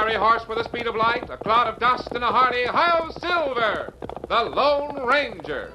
fiery horse with the speed of light, a cloud of dust, and a hearty "Hi-Yo Silver!" The Lone Ranger.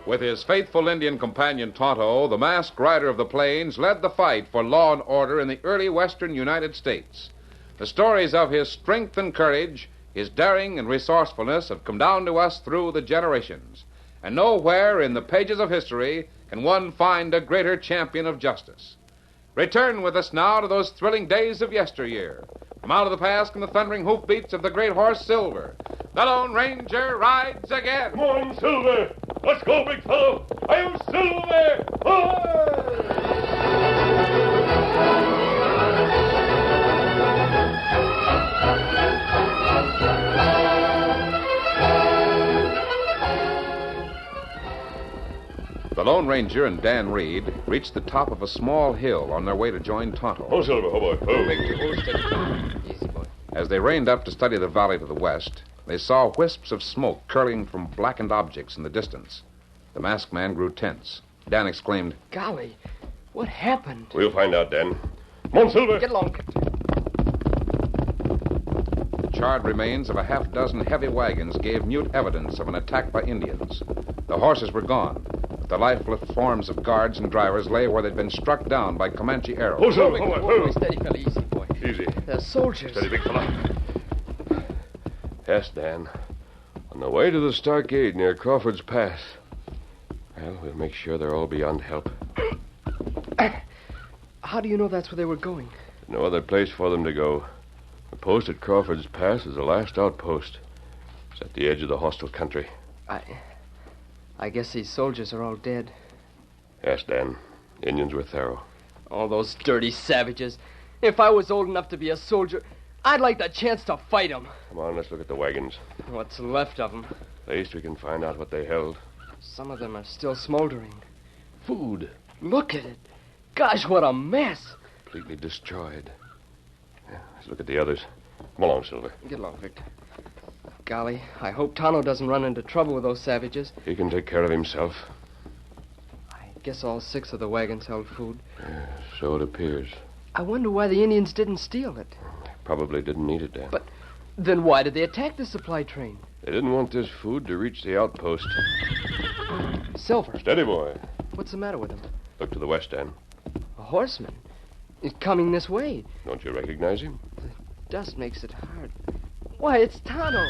With his faithful Indian companion Tonto, the masked rider of the plains led the fight for law and order in the early western United States. The stories of his strength and courage, his daring and resourcefulness have come down to us through the generations. And nowhere in the pages of history can one find a greater champion of justice. Return with us now to those thrilling days of yesteryear. From out of the past come the thundering hoofbeats of the great horse Silver. The Lone Ranger rides again. Come on, Silver. Let's go, big fellow. I'm Silver. The Lone Ranger and Dan Reed reached the top of a small hill on their way to join Tonto. Oh, Silver, oh, boy. Oh. Easy, boy. As they reined up to study the valley to the west, they saw wisps of smoke curling from blackened objects in the distance. The masked man grew tense. Dan exclaimed, Golly, what happened? We'll find out, Dan. Come on, Silver. Get along. The charred remains of a half-dozen heavy wagons gave mute evidence of an attack by Indians. The horses were gone, but the lifeless forms of guards and drivers lay where they'd been struck down by Comanche arrows. Oh, Silver, oh, Boy, steady, fella. Easy, boy. Easy. They're soldiers. Steady, big fellow. Yes, Dan. On the way to the stockade near Crawford's Pass. Well, we'll make sure they're all beyond help. How do you know that's where they were going? No other place for them to go. The post at Crawford's Pass is the last outpost. It's at the edge of the hostile country. I guess these soldiers are all dead. Yes, Dan. Indians were thorough. All those dirty savages. If I was old enough to be a soldier, I'd like the chance to fight them. Come on, let's look at the wagons. What's left of them? At least we can find out what they held. Some of them are still smoldering. Food. Look at it. Gosh, what a mess. Completely destroyed. Yeah, let's look at the others. Come along, Silver. Get along, Victor. Golly, I hope Tonto doesn't run into trouble with those savages. He can take care of himself. I guess all 6 of the wagons held food. Yeah, so it appears. I wonder why the Indians didn't steal it. Probably didn't need it, Dan. But then why did they attack the supply train? They didn't want this food to reach the outpost. Silver. Steady, boy. What's the matter with him? Look to the west, Dan. A horseman. He's coming this way. Don't you recognize him? Dust makes it hard. Why, it's Tonto.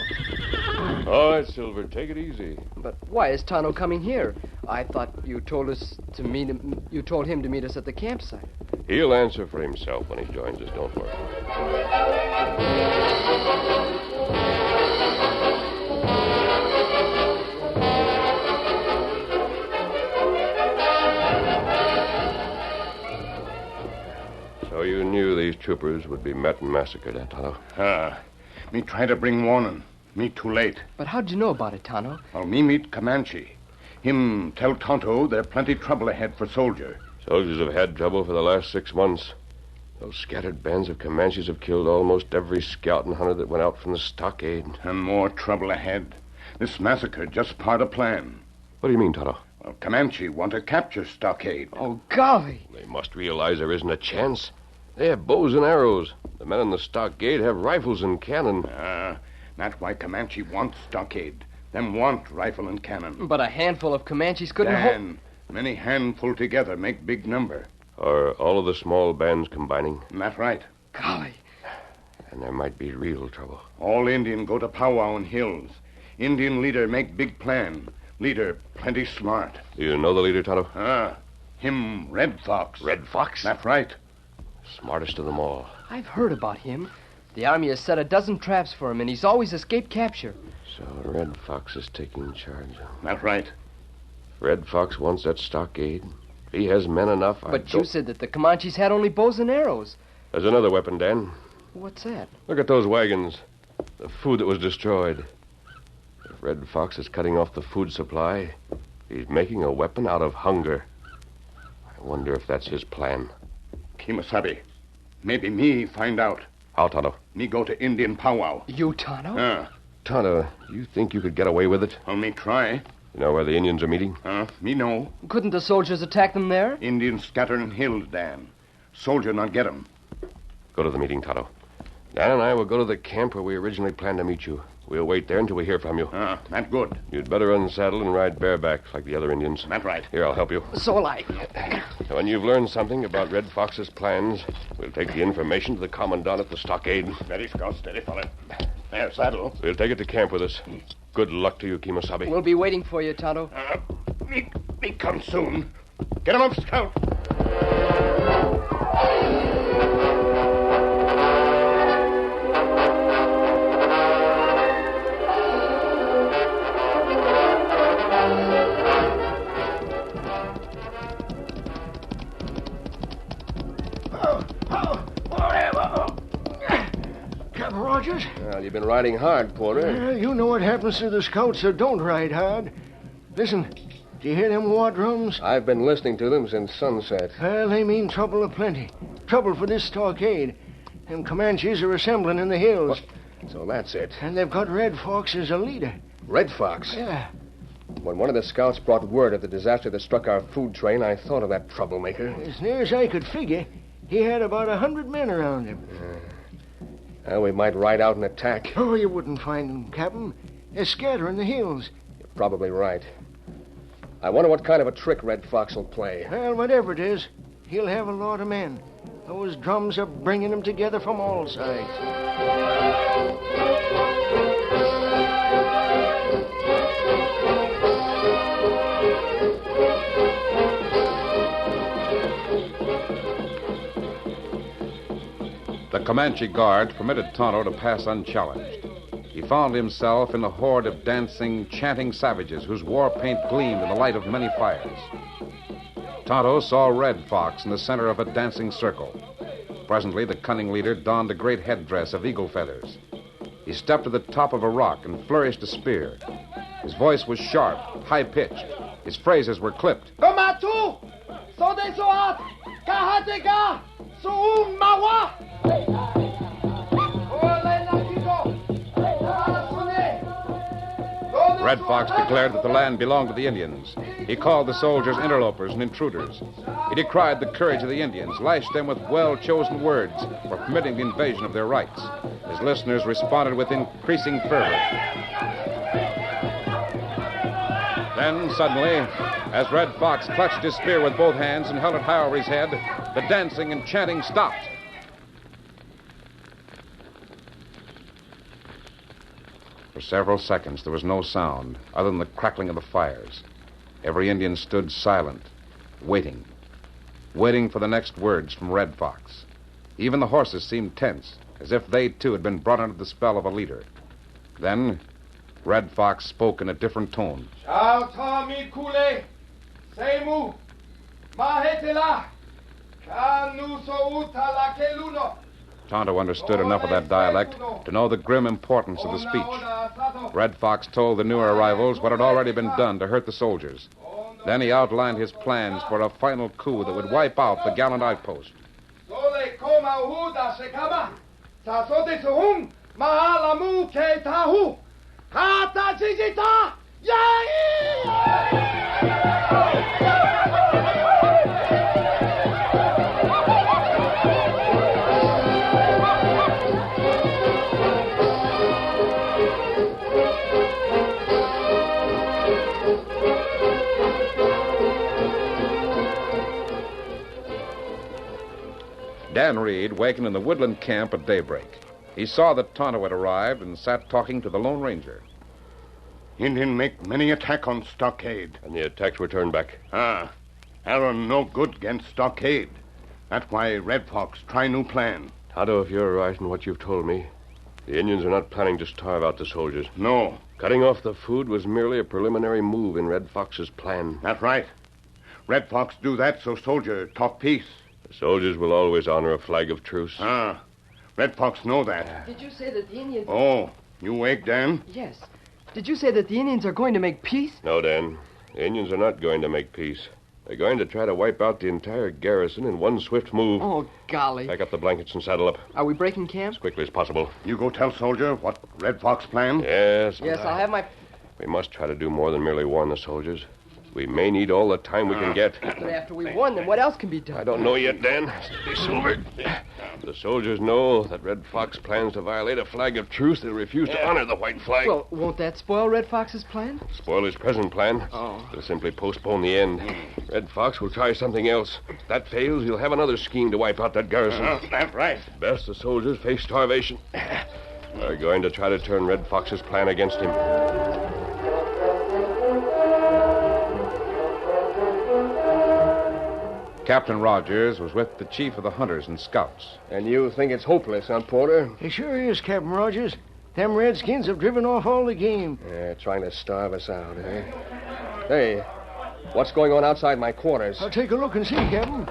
All right, Silver, take it easy. But why is Tonto coming here? I thought you told us to meet him. You told him to meet us at the campsite. He'll answer for himself when he joins us, don't worry. So you knew these troopers would be met and massacred, eh, Tonto? Me try to bring warning. Me too late. But how'd you know about it, Tonto? Well, me meet Comanche. Him tell Tonto there's plenty trouble ahead for soldier. Soldiers have had trouble for the last 6 months. Those scattered bands of Comanches have killed almost every scout and hunter that went out from the stockade. And more trouble ahead. This massacre just part of plan. What do you mean, Tonto? Well, Comanche want to capture stockade. Oh, golly. They must realize there isn't a chance. They have bows and arrows. The men in the stockade have rifles and cannon. That's why Comanche wants stockade. Them want rifle and cannon. But a handful of Comanches couldn't hold... Dan, many handful together make big number. Are all of the small bands combining? That's right. Golly. And there might be real trouble. All Indian go to powwow in hills. Indian leader make big plan. Leader plenty smart. Do you know the leader, Tonto? Him Red Fox. Red Fox? That's right. Smartest of them all. I've heard about him. The Army has set a dozen traps for him, and he's always escaped capture. So Red Fox is taking charge. That's right. Red Fox wants that stockade. If he has men enough, But you said that the Comanches had only bows and arrows. There's another weapon, Dan. What's that? Look at those wagons. The food that was destroyed. If Red Fox is cutting off the food supply, he's making a weapon out of hunger. I wonder if that's his plan. Kimasabi. Maybe me find out. How, Tonto? Me go to Indian powwow. You, Tonto? Tonto, you think you could get away with it? Well, me try. You know where the Indians are meeting? Me know. Couldn't the soldiers attack them there? Indians scatter in hills, Dan. Soldier not get 'em. Go to the meeting, Tonto. Dan and I will go to the camp where we originally planned to meet you. We'll wait there until we hear from you. That good. You'd better unsaddle and ride bareback like the other Indians. That's right. Here, I'll help you. So will I. When you've learned something about Red Fox's plans, we'll take the information to the commandant at the stockade. Steady, Scout. Steady, fella. There, saddle. We'll take it to camp with us. Good luck to you, Kimasabi. We'll be waiting for you, Tonto. Me come soon. Get him up, Scout. Captain Rogers? Well, you've been riding hard, Porter. You know what happens to the scouts that don't ride hard. Listen, do you hear them war drums? I've been listening to them since sunset. Well, they mean trouble aplenty. Trouble for this stockade. Them Comanches are assembling in the hills. So that's it. And they've got Red Fox as a leader. Red Fox? Yeah. When one of the scouts brought word of the disaster that struck our food train, I thought of that troublemaker. As near as I could figure, he had about 100 men around him. Well, we might ride out and attack. Oh, you wouldn't find them, Captain. They're scattered in the hills. You're probably right. I wonder what kind of a trick Red Fox will play. Well, whatever it is, he'll have a lot of men. Those drums are bringing them together from all sides. The Comanche guard permitted Tonto to pass unchallenged. He found himself in a horde of dancing, chanting savages whose war paint gleamed in the light of many fires. Tonto saw Red Fox in the center of a dancing circle. Presently, the cunning leader donned a great headdress of eagle feathers. He stepped to the top of a rock and flourished a spear. His voice was sharp, high-pitched. His phrases were clipped. Komatu! Sodesoat! Kahatega! Suum Mawa! Red Fox declared that the land belonged to the Indians. He called the soldiers interlopers and intruders. He decried the courage of the Indians, lashed them with well-chosen words for permitting the invasion of their rights. His listeners responded with increasing fervor. Then, suddenly, as Red Fox clutched his spear with both hands and held it high over his head, the dancing and chanting stopped. For several seconds, there was no sound other than the crackling of the fires. Every Indian stood silent, waiting for the next words from Red Fox. Even the horses seemed tense, as if they, too, had been brought under the spell of a leader. Then, Red Fox spoke in a different tone. Shautami Kule! Seimu! Mahetela! Kanu Souta Lakeluno! Tonto understood enough of that dialect to know the grim importance of the speech. Red Fox told the newer arrivals what had already been done to hurt the soldiers. Then he outlined his plans for a final coup that would wipe out the gallant outpost. Dan Reed wakened in the woodland camp at daybreak. He saw that Tonto had arrived and sat talking to the Lone Ranger. Indian make many attack on stockade. And the attacks were turned back. Arrow no good against stockade. That's why Red Fox try new plan. Tonto, if you're right in what you've told me, the Indians are not planning to starve out the soldiers. No. Cutting off the food was merely a preliminary move in Red Fox's plan. That's right. Red Fox do that so soldier talk peace. The soldiers will always honor a flag of truce. Red Fox know that. Did you say that the Indians... Oh, you wake, Dan? Yes. Did you say that the Indians are going to make peace? No, Dan. The Indians are not going to make peace. They're going to try to wipe out the entire garrison in one swift move. Oh, golly. Pack up the blankets and saddle up. Are we breaking camp? As quickly as possible. You go tell soldier what Red Fox plan? Yes. Yes, I'll have my... We must try to do more than merely warn the soldiers. We may need all the time we can get. But after we warn them, what else can be done? I don't know yet, Dan. Steady, Silver. The soldiers know that Red Fox plans to violate a flag of truce. They'll refuse to honor the white flag. Well, won't that spoil Red Fox's plan? Spoil his present plan. Oh. It'll simply postpone the end. Red Fox will try something else. If that fails, he'll have another scheme to wipe out that garrison. That's right. Best the soldiers face starvation. They're going to try to turn Red Fox's plan against him. Captain Rogers was with the chief of the hunters and scouts. And you think it's hopeless, huh, Porter? It sure is, Captain Rogers. Them redskins have driven off all the game. Yeah, trying to starve us out, eh? Hey, what's going on outside my quarters? I'll take a look and see, Captain.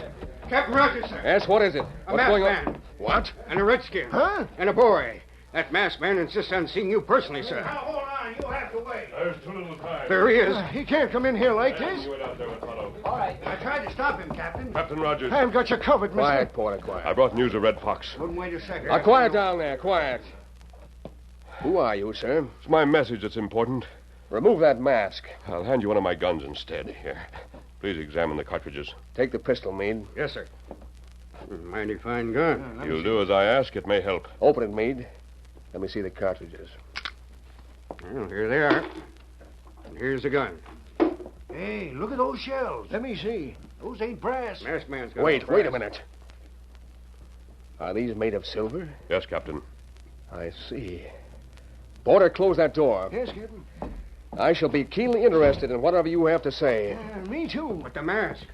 Captain Rogers, sir. Yes, what is it? A What's masked going on? man. What? And a redskin. Huh? And a boy. That masked man insists on seeing you personally, sir. Hold on. You have to wait. There's too little time. There he is. He can't come in here like this. went out there with Tonto. I tried to stop him, Captain. Captain Rogers. I've got you covered, mister. Quiet, Porter, quiet. I brought news of Red Fox. Wouldn't wait a second. Now, quiet down there, quiet. Who are you, sir? It's my message that's important. Remove that mask. I'll hand you one of my guns instead. Here. Please examine the cartridges. Take the pistol, Meade. Yes, sir. Mighty fine gun. You'll do as I ask. It may help. Open it, Meade. Let me see the cartridges. Well, here they are. And here's the gun. Hey, look at those shells. Let me see. Those ain't brass. Masked man's got Wait no a brass. minute. Are these made of silver? Yes, Captain. I see. Porter, close that door. Yes, Captain. I shall be keenly interested in whatever you have to say. Me too. But the mask.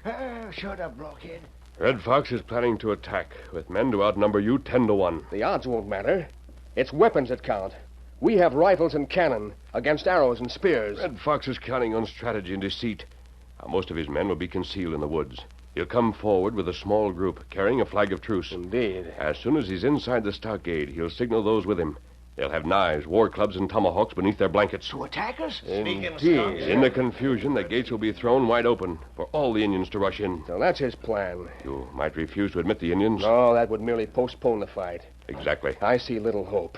Shut up, blockhead. Red Fox is planning to attack with men to outnumber you 10-1. The odds won't matter. It's weapons that count. We have rifles and cannon against arrows and spears. Red Fox is counting on strategy and deceit. Now, most of his men will be concealed in the woods. He'll come forward with a small group carrying a flag of truce. Indeed. As soon as he's inside the stockade, he'll signal those with him. They'll have knives, war clubs, and tomahawks beneath their blankets. To attack us? Indeed. In the confusion, the gates will be thrown wide open for all the Indians to rush in. So that's his plan. You might refuse to admit the Indians. No, that would merely postpone the fight. Exactly. I see little hope.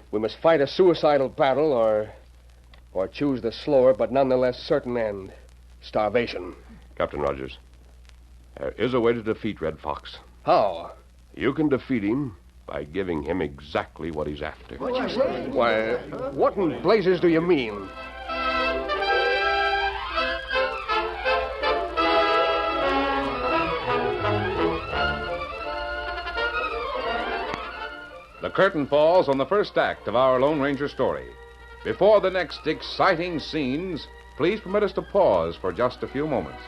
We must fight a suicidal battle or choose the slower but nonetheless certain end. Starvation. Captain Rogers, there is a way to defeat Red Fox. How? You can defeat him by giving him exactly what he's after. What you say? Why, what in blazes do you mean? The curtain falls on the first act of our Lone Ranger story. Before the next exciting scenes, please permit us to pause for just a few moments.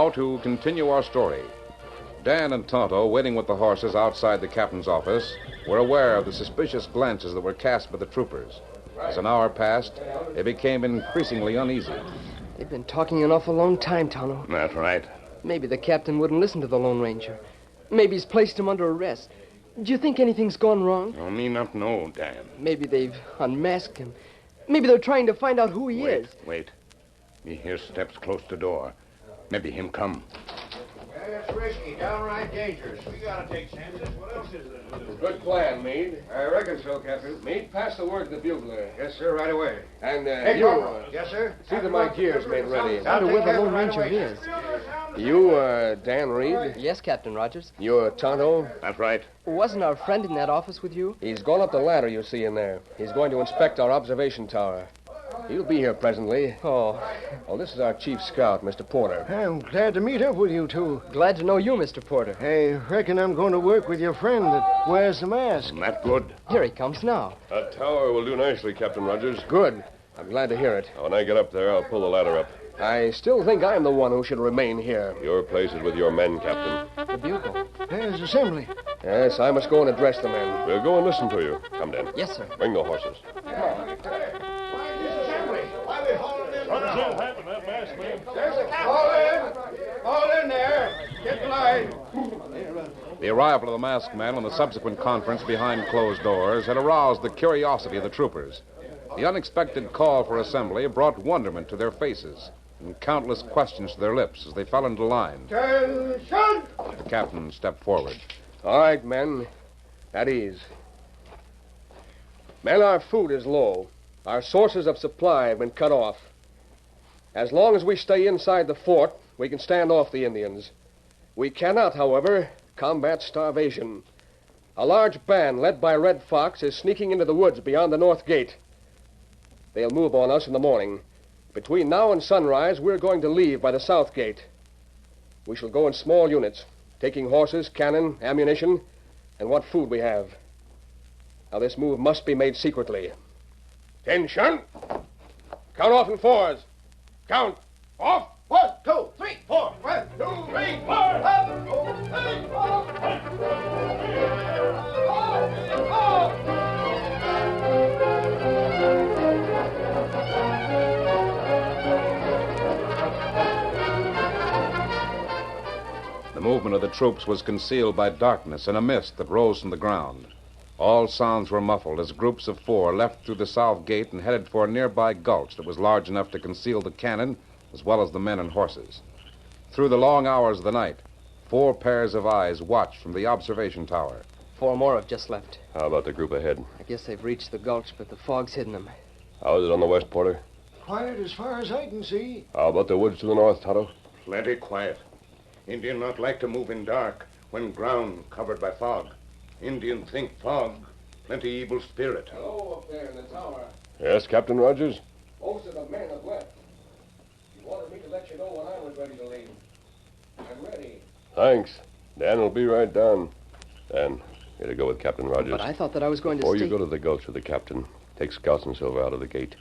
Now to continue our story. Dan and Tonto, waiting with the horses outside the captain's office, were aware of the suspicious glances that were cast by the troopers. As an hour passed, they became increasingly uneasy. They've been talking an awful long time, Tonto. That's right. Maybe the captain wouldn't listen to the Lone Ranger. Maybe he's placed him under arrest. Do you think anything's gone wrong? Oh, me not know, Dan. Maybe they've unmasked him. Maybe they're trying to find out who he is. Wait. Me hear steps close to door. Maybe him come. That's risky, downright dangerous. We gotta take chances. What else is there to do? Good plan, Meade. I reckon so, Captain. Meade, pass the word to the bugler. Yes, sir, right away. And, Hey, you, Corporal. Yes, sir. see that my gear's made ready. I wonder where the Lone Ranger is. You, Dan Reed? Yes, Captain Rogers. You're Tonto? That's right. Wasn't our friend in that office with you? He's gone up the ladder you see in there. He's going to inspect our observation tower. He'll be here presently. Oh, Well, this is our chief scout, Mr. Porter. I'm glad to meet up with you two. glad to know you, Mr. Porter. Hey, reckon I'm going to work with your friend that wears the mask. That good. Here he comes now. That tower will do nicely, Captain Rogers. Good. I'm glad to hear it. When I get up there, I'll pull the ladder up. I still think I'm the one who should remain here. Your place is with your men, Captain. The bugle. There's assembly. Yes, I must go and address the men. We'll go and listen to you. Come, Dan. Yes, sir. Bring the horses. All in there. Get the line. The arrival of the masked man and the subsequent conference behind closed doors had aroused the curiosity of the troopers. The unexpected call for assembly brought wonderment to their faces and countless questions to their lips as they fell into line. Attention! The captain stepped forward. All right, men. At ease. Men, our food is low. Our sources of supply have been cut off. As long as we stay inside the fort, we can stand off the Indians. We cannot, however, combat starvation. A large band led by Red Fox is sneaking into the woods beyond the north gate. They'll move on us in the morning. Between now and sunrise, we're going to leave by the south gate. We shall go in small units, taking horses, cannon, ammunition, and what food we have. Now, this move must be made secretly. Attention! Count off in fours. Count. Off. 1, 2, 3, 4. 1, 2, 3, 4. 1, 2, 3, 4. The movement of the troops was concealed by darkness and a mist that rose from the ground. All sounds were muffled as groups of four left through the south gate and headed for a nearby gulch that was large enough to conceal the cannon as well as the men and horses. Through the long hours of the night, 4 pairs of eyes watched from the observation tower. 4 more have just left. How about the group ahead? I guess they've reached the gulch, but the fog's hidden them. How is it on the west, Porter? Quiet as far as I can see. How about the woods to the north, Tonto? Plenty quiet. Indian not like to move in dark when ground covered by fog. Indian think fog. Plenty evil spirit. Hello up there in the tower. Yes, Captain Rogers? Most of the men have left. You wanted me to let you know when I was ready to leave. I'm ready. Thanks. Dan will be right down. Dan, here to go with Captain Rogers. But I thought that I was going to Before stay... you go to the gulch with the captain, take Scouts and Silver out of the gate.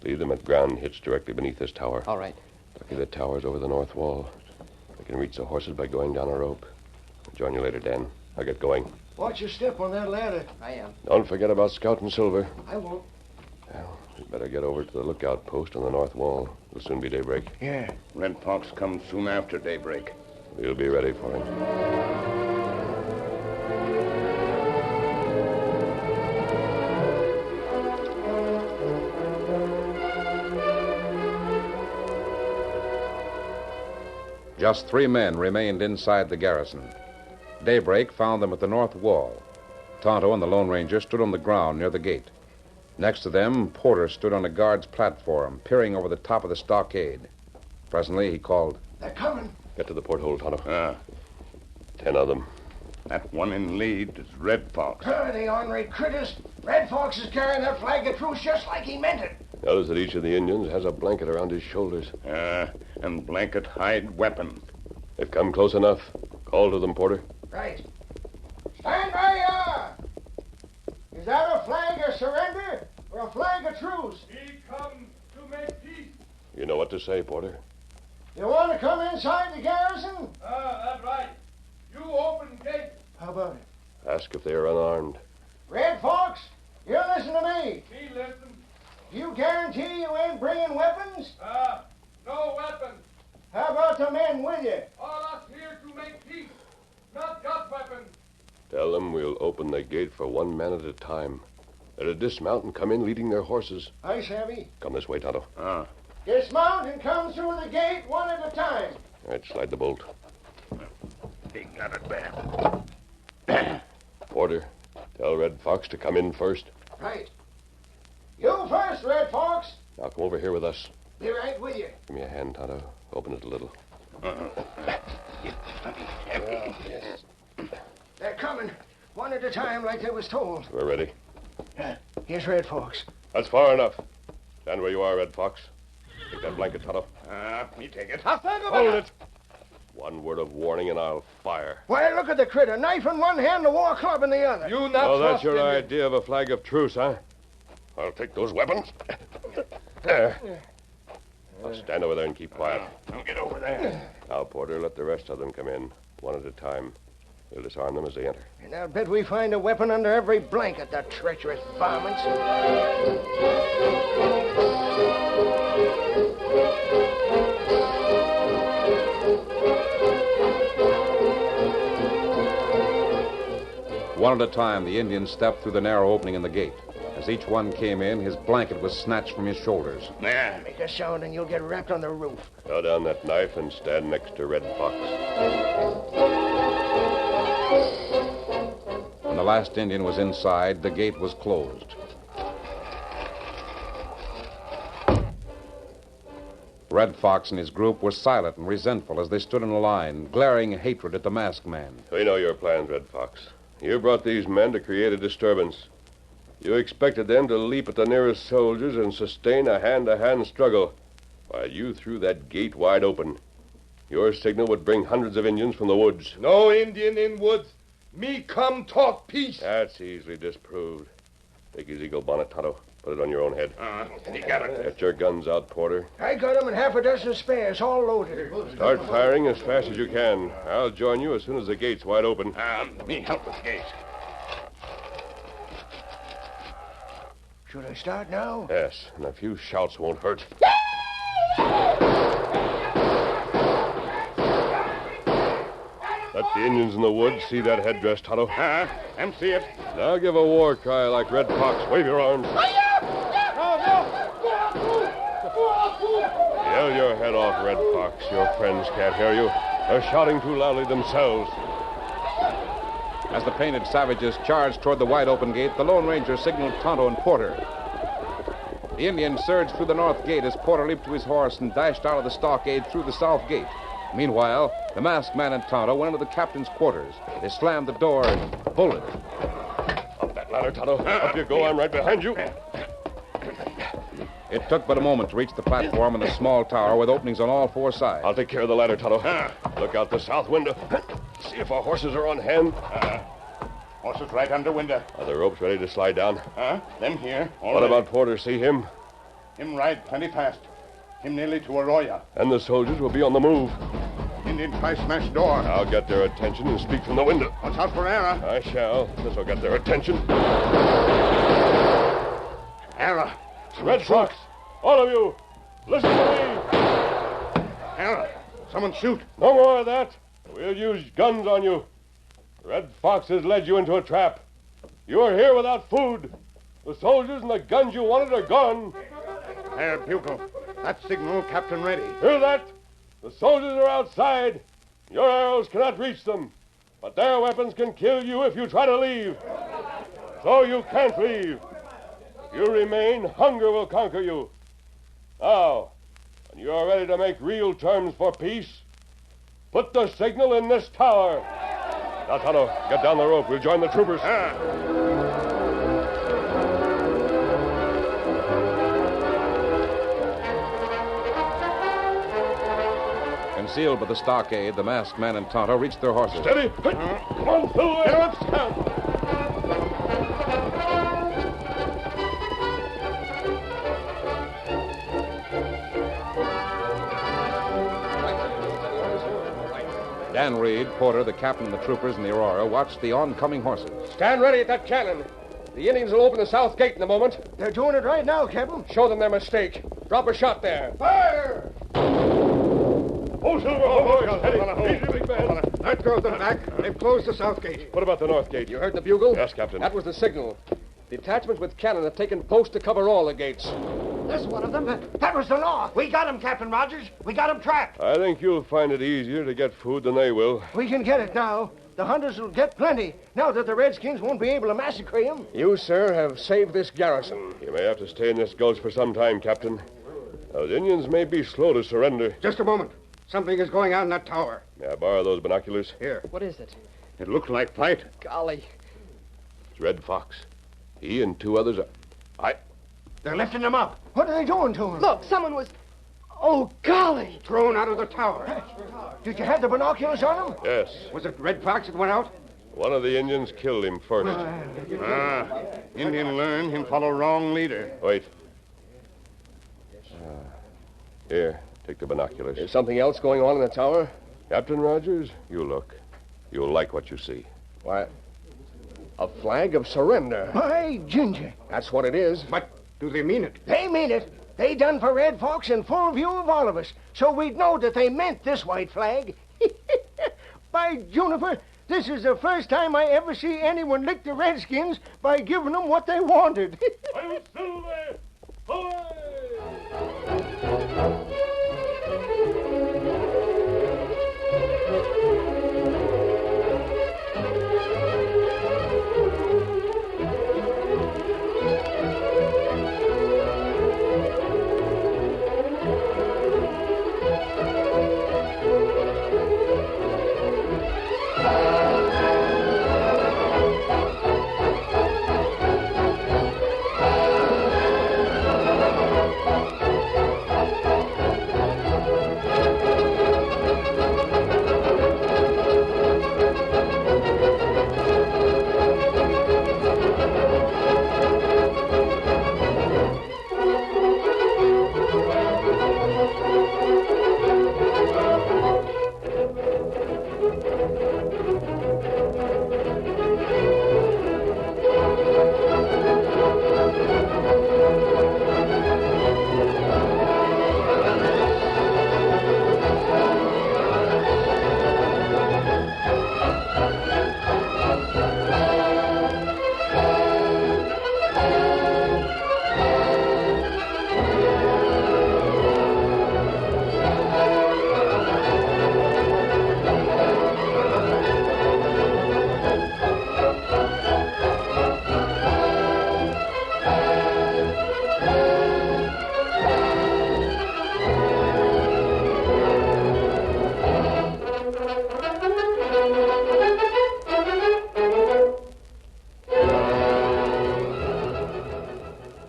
Leave them at ground hitched directly beneath this tower. All right. Lucky the tower's over the north wall. We can reach the horses by going down a rope. I'll join you later, Dan. I'll get going. Watch your step on that ladder. I am. Don't forget about Scout and Silver. I won't. Well, we'd better get over to the lookout post on the north wall. It'll soon be daybreak. Yeah. Red Fox comes soon after daybreak. We'll be ready for him. Just 3 men remained inside the garrison. Daybreak found them at the north wall. Tonto and the Lone Ranger stood on the ground near the gate. Next to them, Porter stood on a guard's platform, peering over the top of the stockade. Presently, he called, They're coming. Get to the porthole, Tonto. 10 10 of them. That one in lead is Red Fox. The ornery critters. Red Fox is carrying that flag of truce just like he meant it. Notice that each of the Indians has a blanket around his shoulders. And blanket hide weapon. They've come close enough. Call to them, Porter. Right. Stand where you are. Is that a flag of surrender or a flag of truce? You know what to say, Porter. You want to come inside the garrison? That's right. You open gate. How about it? Ask if they are unarmed. Red Fox, you listen to me. Me listen. You guarantee you ain't bringing weapons? No weapons. How about the men with you? All us here to make peace. Not got weapons. Tell them we'll open the gate for one man at a time. They're to dismount and come in leading their horses. I savvy. Come this way, Tonto. Dismount and come through the gate one at a time. All right, slide the bolt. He got it bad. Porter, tell Red Fox to come in first. Right. You first, Red Fox. Now come over here with us. Be right with you. Give me a hand, Tonto. Open it a little. Yes. They're coming, one at a time like they was told. We're ready. Here's Red Fox. That's far enough. Stand where you are, Red Fox. Take that blanket, Tonto. Me take it. Hold it. One word of warning and I'll fire. Why, look at the critter. Knife in one hand, a war club in the other. You not Oh, that's trust your Indian. idea of a flag of truce, huh? I'll take those weapons. There. Now stand over there and keep quiet. I'll get over there. Now, Porter, let the rest of them come in, one at a time. We'll disarm them as they enter. And I'll bet we find a weapon under every blanket, the treacherous varmints. One at a time, the Indians stepped through the narrow opening in the gate. As each one came in, his blanket was snatched from his shoulders. There. Make a sound and you'll get wrapped on the roof. Throw down that knife and stand next to Red Fox. When the last Indian was inside, the gate was closed. Red Fox and his group were silent and resentful as they stood in a line, glaring hatred at the masked man. We know your plans, Red Fox. You brought these men to create a disturbance. You expected them to leap at the nearest soldiers and sustain a hand-to-hand struggle, while you threw that gate wide open. Your signal would bring hundreds of Indians from the woods. No Indian in woods. Me come talk peace. That's easily disproved. Take his eagle bonnet, Tonto. Put it on your own head. He got it. Get your guns out, Porter. I got them in half a dozen spares, all loaded. Start firing as fast as you can. I'll join you as soon as the gate's wide open. Me help with gate. Should I start now? Yes, and a few shouts won't hurt. Let the Indians in the woods see that headdress, Tonto. Them see it. Now give a war cry like Red Fox. Wave your arms. Yell your head off, Red Fox. Your friends can't hear you. They're shouting too loudly themselves. As the painted savages charged toward the wide open gate, the Lone Ranger signaled Tonto and Porter. The Indians surged through the north gate as Porter leaped to his horse and dashed out of the stockade through the south gate. Meanwhile, the masked man and Tonto went into the captain's quarters. They slammed the door and bolted. Up that ladder, Tonto. Up you go. I'm right behind you. It took but a moment to reach the platform in the small tower with openings on all four sides. I'll take care of the ladder, Tonto. Look out the south window. See if our horses are on hand. Horses right under window. Are the ropes ready to slide down? Them here. What about Porter? See him? Him ride plenty fast. Him nearly to Arroyo. And the soldiers will be on the move. Indian try smash door. I'll get their attention and speak from the window. Watch out for Ara. I shall. This'll get their attention. Ara. Red Fox, all of you, listen to me. Ara. Someone shoot. No more of that. We'll use guns on you. Red Fox has led you into a trap. You are here without food. The soldiers and the guns you wanted are gone. There, Bugle. That signal, Captain Ready. Hear that? The soldiers are outside. Your arrows cannot reach them. But their weapons can kill you if you try to leave. So you can't leave. If you remain, hunger will conquer you. Now, when you are ready to make real terms for peace, put the signal in this tower. Now, Tonto, get down the rope. We'll join the troopers. Concealed by the stockade, the masked man and Tonto reached their horses. Steady. Come on, Silver. Get up, Scout. Dan Reed, Porter, the captain, and the troopers in the Aurora watched the oncoming horses. Stand ready at that cannon. The Indians will open the south gate in a moment. They're doing it right now, Captain. Show them their mistake. Drop a shot there. Fire! Oh, Silver! Oh, boys! Easy, big man! That drove them back. They've closed the south gate. What about the north gate? You heard the bugle? Yes, Captain. That was the signal. Detachments with cannon have taken post to cover all the gates. There's one of them. That was the law. We got him, Captain Rogers. We got him trapped. I think you'll find it easier to get food than they will. We can get it now. The hunters will get plenty, now that the Redskins won't be able to massacre him. You, sir, have saved this garrison. You may have to stay in this gulch for some time, Captain. Those Indians may be slow to surrender. Just a moment. Something is going on in that tower. May I borrow those binoculars? Here. What is it? It looked like fight. Golly. It's Red Fox. He and two others are... They're lifting him up. What are they doing to him? Look, someone was... Oh, golly. Thrown out of the tower. Did you have the binoculars on him? Yes. Was it Red Fox that went out? One of the Indians killed him first. Indian learn him follow wrong leader. Wait. Here, take the binoculars. There's something else going on in the tower? Captain Rogers, you look. You'll like what you see. Why, a flag of surrender. By ginger. That's what it is. But do they mean it? They mean it. They done for Red Fox in full view of all of us, so we'd know that they meant this white flag. By Juniper, this is the first time I ever see anyone lick the Redskins by giving them what they wanted. I'm Silver! Away!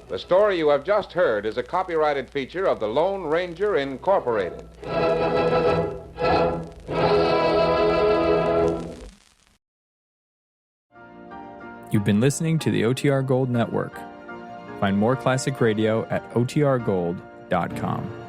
The story you have just heard is a copyrighted feature of the Lone Ranger Incorporated. You've been listening to the OTR Gold Network. Find more classic radio at otrgold.com.